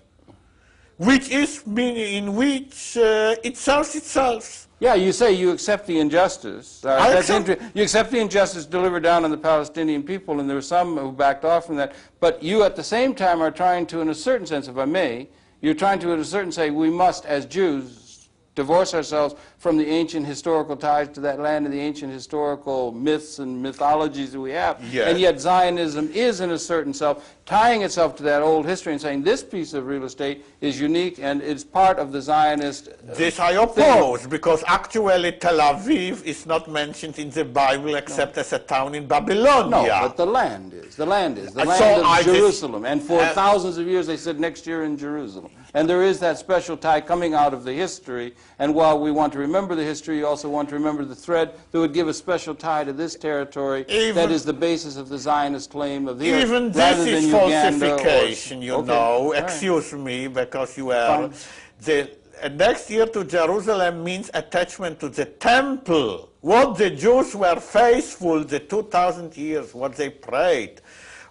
which is in which it serves itself. Yeah, you say you accept the injustice. You accept the injustice delivered down on the Palestinian people, and there were some who backed off from that. But you, at the same time, are trying to, in a certain sense, if I may, you're trying to, in a certain say, we must, as Jews, divorce ourselves from the ancient historical ties to that land and the ancient historical myths and mythologies that we have. And yet Zionism is, in a certain self, tying itself to that old history and saying this piece of real estate is unique and it's part of the Zionist This I oppose, because actually Tel Aviv is not mentioned in the Bible except as a town in Babylonia. No, but the land is. The land is. The land of Jerusalem. And for thousands of years they said next year in Jerusalem. And there is that special tie coming out of the history. And while we want to remember the history, you also want to remember the thread that would give a special tie to this territory that is the basis of the Zionist claim of the earth. Even this is falsification, you know. Excuse me, because you are... next year to Jerusalem means attachment to the temple. What the Jews were faithful the 2,000 years, what they prayed.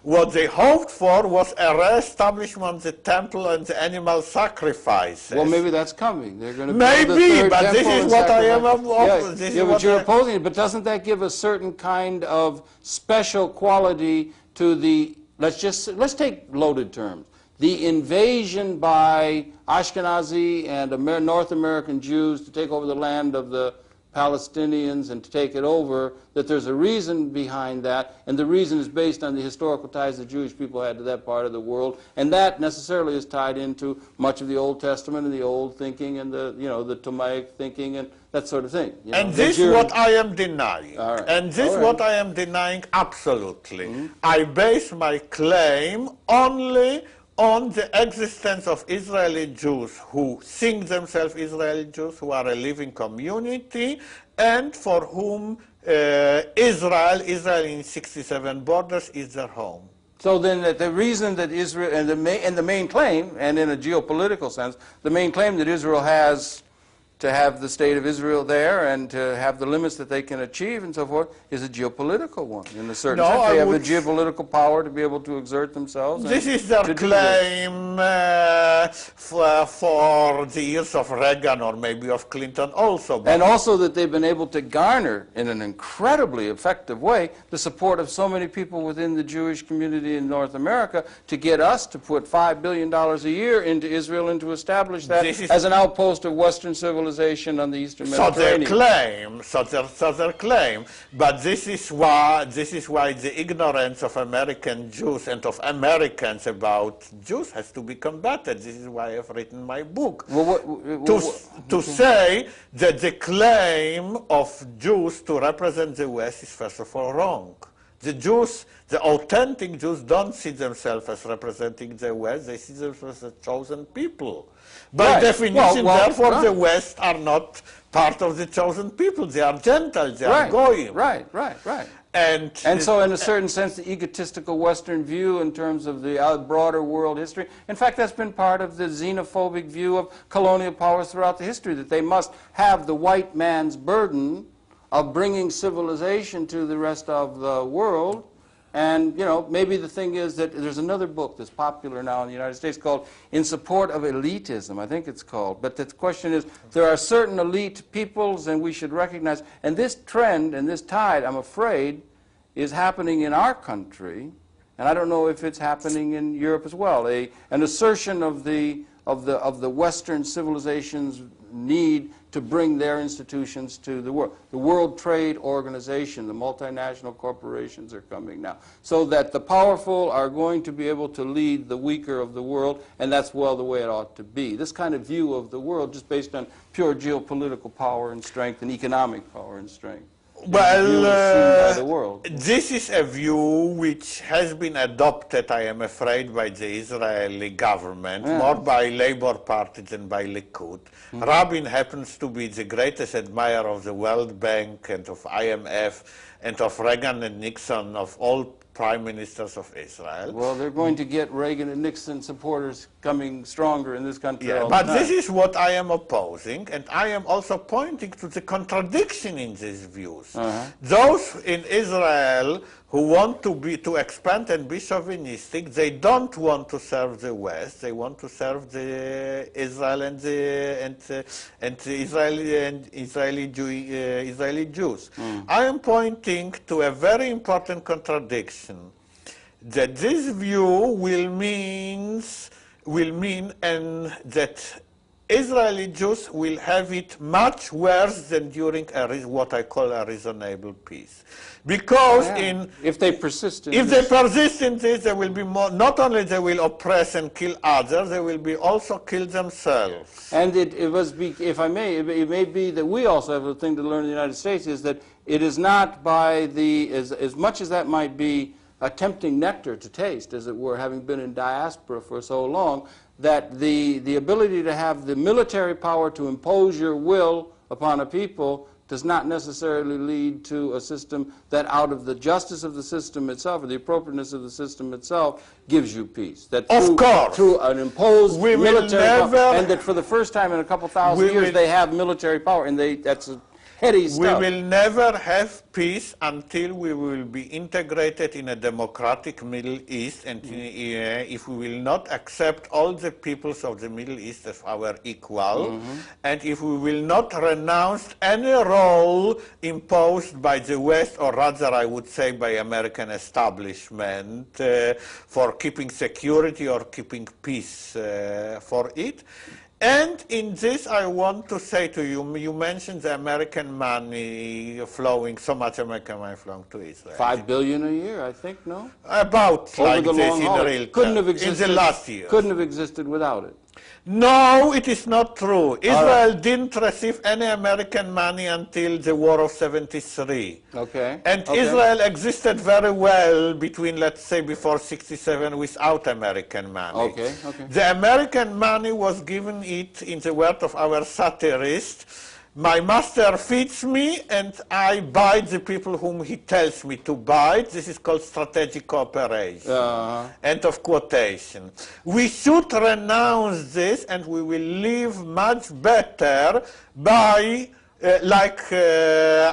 What they hoped for was a re-establishment of the temple and the animal sacrifices. Well, maybe that's coming. They're going to maybe, but this is what I am opposing. Yeah, but you're opposing it. But doesn't that give a certain kind of special quality to the let's take loaded terms. The invasion by Ashkenazi and North American Jews to take over the land of the Palestinians and to take it over, that there's a reason behind that, and the reason is based on the historical ties the Jewish people had to that part of the world, and that necessarily is tied into much of the Old Testament and the old thinking and the, the Ptolemaic thinking and that sort of thing. And this is what I am denying. Right. And this is what I am denying absolutely. I base my claim only on the existence of Israeli Jews who think themselves Israeli Jews, who are a living community, and for whom Israel in 67 borders is their home. So then the reason that Israel, and the main claim, and in a geopolitical sense, the main claim that Israel has to have the state of Israel there and to have the limits that they can achieve and so forth is a geopolitical one. In a certain sense, they have the geopolitical power to be able to exert themselves. This is their claim for the years of Reagan or maybe of Clinton also. And also that they've been able to garner, in an incredibly effective way, the support of so many people within the Jewish community in North America to get us to put $5 billion a year into Israel and to establish that as an outpost of Western civilization on the Eastern Mediterranean. So their claim, but this is why the ignorance of American Jews and of Americans about Jews has to be combated. This is why I've written my book. To say that the claim of Jews to represent the West is first of all wrong. The Jews, the authentic Jews, don't see themselves as representing the West. They see themselves as chosen people. By definition, therefore, the West are not part of the chosen people. They are Gentiles. They are goyim. Right. And so, in a certain sense, the egotistical Western view in terms of the broader world history, in fact, that's been part of the xenophobic view of colonial powers throughout the history, that they must have the white man's burden of bringing civilization to the rest of the world. And, maybe the thing is that there's another book that's popular now in the United States called In Support of Elitism, I think it's called. But the question is, there are certain elite peoples, and we should recognize, and this trend and this tide, I'm afraid, is happening in our country, and I don't know if it's happening in Europe as well, an assertion of the Western civilization's need to bring their institutions to the world. The World Trade Organization, the multinational corporations are coming now, so that the powerful are going to be able to lead the weaker of the world, and that's well the way it ought to be. This kind of view of the world just based on pure geopolitical power and strength and economic power and strength. Well, this is a view which has been adopted, I am afraid, by the Israeli government, more by Labour Party than by Likud. Rabin happens to be the greatest admirer of the World Bank and of IMF and of Reagan and Nixon, of all prime ministers of Israel. Well, they're going to get Reagan and Nixon supporters coming stronger in this country all but the time. This is what I am opposing, and I am also pointing to the contradiction in these views. Those in Israel who want to expand and be chauvinistic, they don't want to serve the West. They want to serve the Israel and the Israeli Jews. I am pointing to a very important contradiction, that this view will mean that Israeli Jews will have it much worse than during what I call a reasonable peace. Because if they persist in this, they will be more, not only they will oppress and kill others, they will be also kill themselves. And if I may, it may be that we also have a thing to learn in the United States, is that it is not by as much as that might be a tempting nectar to taste, as it were, having been in diaspora for so long, that the ability to have the military power to impose your will upon a people does not necessarily lead to a system that, out of the justice of the system itself or the appropriateness of the system itself, gives you peace. That through an imposed military power, and that for the first time in a couple thousand years they have military power, and that's heady We stuff. will never have peace until we will be integrated in a democratic Middle East, and if we will not accept all the peoples of the Middle East as our equal, and if we will not renounce any role imposed by the West, or rather I would say by American establishment, for keeping security or keeping peace for it. And in this, I want to say to you, you mentioned the American money flowing, so much American money flowing to Israel. $5 billion a year, I think, no? About Over like the this long in haul. real Couldn't terms, have existed, in the last year. couldn't have existed without it. No, it is not true. Israel right. didn't receive any American money until the War of 73. Okay. And okay. Israel existed very well between, let's say, before 67 without American money. Okay, okay. The American money was given it, in the word of our satirist, my master feeds me and I bite the people whom he tells me to bite. This is called strategic cooperation. End of quotation. We should renounce this and we will live much better by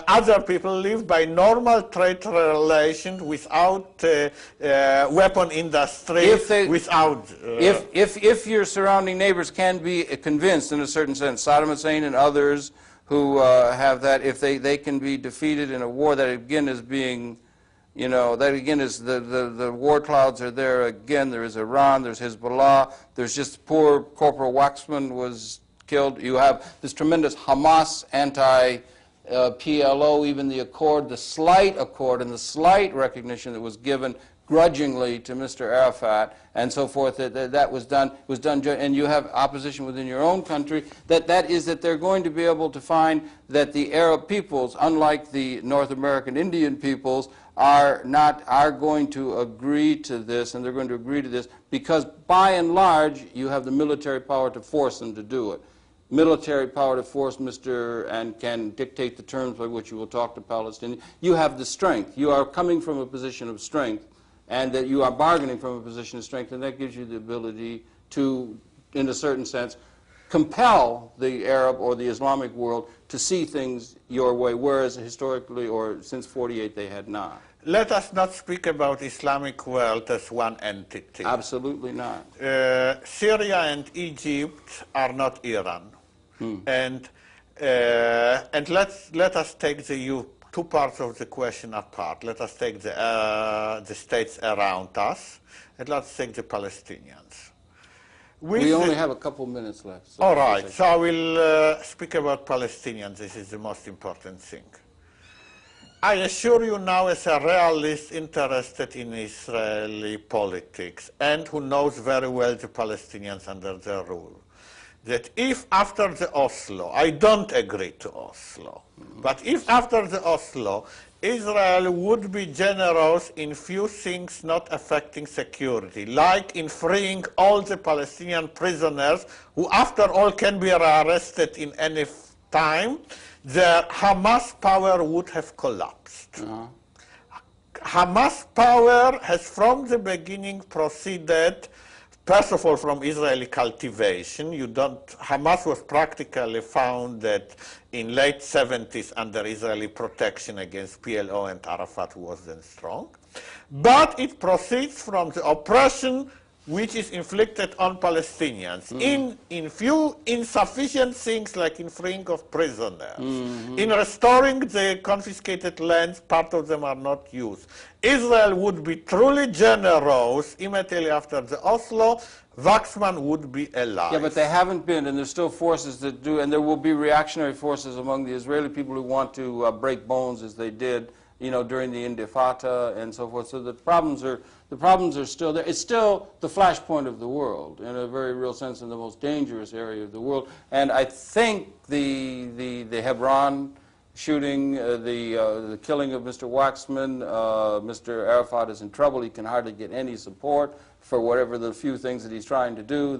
other people live by normal trade relations without weapon industry, without... If your surrounding neighbors can be convinced in a certain sense, Saddam Hussein and others who have that, if they can be defeated in a war that again is being, you know, that again is the war clouds are there again. There is Iran, there's Hezbollah, there's just poor Corporal Waxman was killed. You have this tremendous Hamas anti-PLO, even the accord, the slight accord and the slight recognition that was given grudgingly to Mr. Arafat and so forth, that was done, and you have opposition within your own country, that is that they're going to be able to find that the Arab peoples, unlike the North American Indian peoples, are going to agree to this, and they're going to agree to this because by and large you have the military power to force them to do it. Military power to force and can dictate the terms by which you will talk to Palestinians. You have the strength. You are coming from a position of strength, and that you are bargaining from a position of strength, and that gives you the ability to, in a certain sense, compel the Arab or the Islamic world to see things your way, whereas historically or since 48 they had not. Let us not speak about Islamic world as one entity. Absolutely not. Syria and Egypt are not Iran. And let us take the two parts of the question apart. Let us take the states around us, and let's take the Palestinians. We only have a couple minutes left. So all right, so I will speak about Palestinians. This is the most important thing. I assure you now, as a realist interested in Israeli politics and who knows very well the Palestinians under their rule, that if after the Oslo, I don't agree to Oslo, but if after the Oslo, Israel would be generous in few things not affecting security, like in freeing all the Palestinian prisoners who after all can be arrested in any time, the Hamas power would have collapsed. Hamas power has from the beginning proceeded, first of all, from Israeli cultivation. Hamas was practically founded in late 70s under Israeli protection against PLO, and Arafat was then strong. But it proceeds from the oppression which is inflicted on Palestinians in few insufficient things like in freeing of prisoners, in restoring the confiscated lands, part of them are not used. Israel would be truly generous immediately after the Oslo. Waxman would be alive. Yeah, but they haven't been, and there's still forces that do, and there will be reactionary forces among the Israeli people who want to break bones as they did, you know, during the Intifada and so forth. So the problems are still there. It's still the flashpoint of the world in a very real sense, in the most dangerous area of the world. And I think the Hebron shooting, the killing of Mr. Waxman, Mr. Arafat is in trouble. He can hardly get any support for whatever the few things that he's trying to do.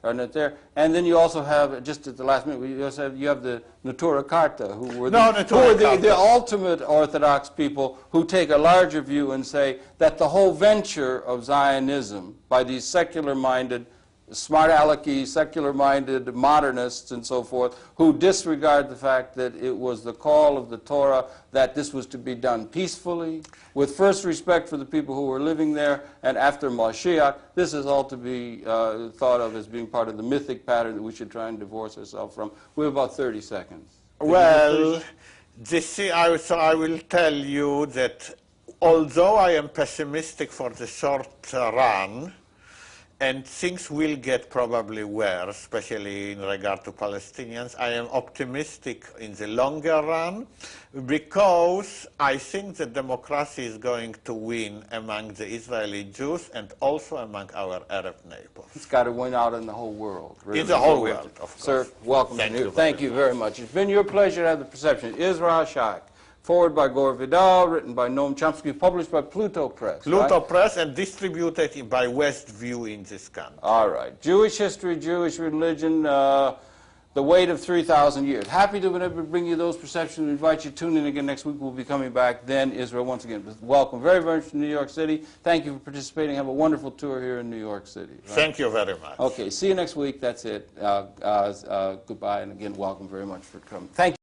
Are not there. And then you also have, just at the last minute, you have the Natura Carta, who were the ultimate Orthodox people who take a larger view and say that the whole venture of Zionism by these secular-minded smart alecky, secular-minded modernists and so forth who disregard the fact that it was the call of the Torah that this was to be done peacefully, with first respect for the people who were living there, and after Mashiach, this is all to be thought of as being part of the mythic pattern that we should try and divorce ourselves from. We have about 30 seconds. Well, I will tell you that although I am pessimistic for the short run, and things will get probably worse, especially in regard to Palestinians, I am optimistic in the longer run because I think that democracy is going to win among the Israeli Jews and also among our Arab neighbors. It's got to win out in the whole world. Really. In the whole world, of course. Sir, welcome. Thank you very much. It's been your pleasure to have the Perception. Israel Shahak. Forward by Gore Vidal, written by Noam Chomsky, published by Pluto Press. Pluto Press and distributed by Westview in this country. All right. Jewish history, Jewish religion, the weight of 3,000 years. Happy to be able to bring you those perceptions. We invite you to tune in again next week. We'll be coming back then. Israel, once again, welcome very, very much to New York City. Thank you for participating. Have a wonderful tour here in New York City. Right? Thank you very much. Okay. See you next week. That's it. Goodbye. And again, welcome very much for coming. Thank you.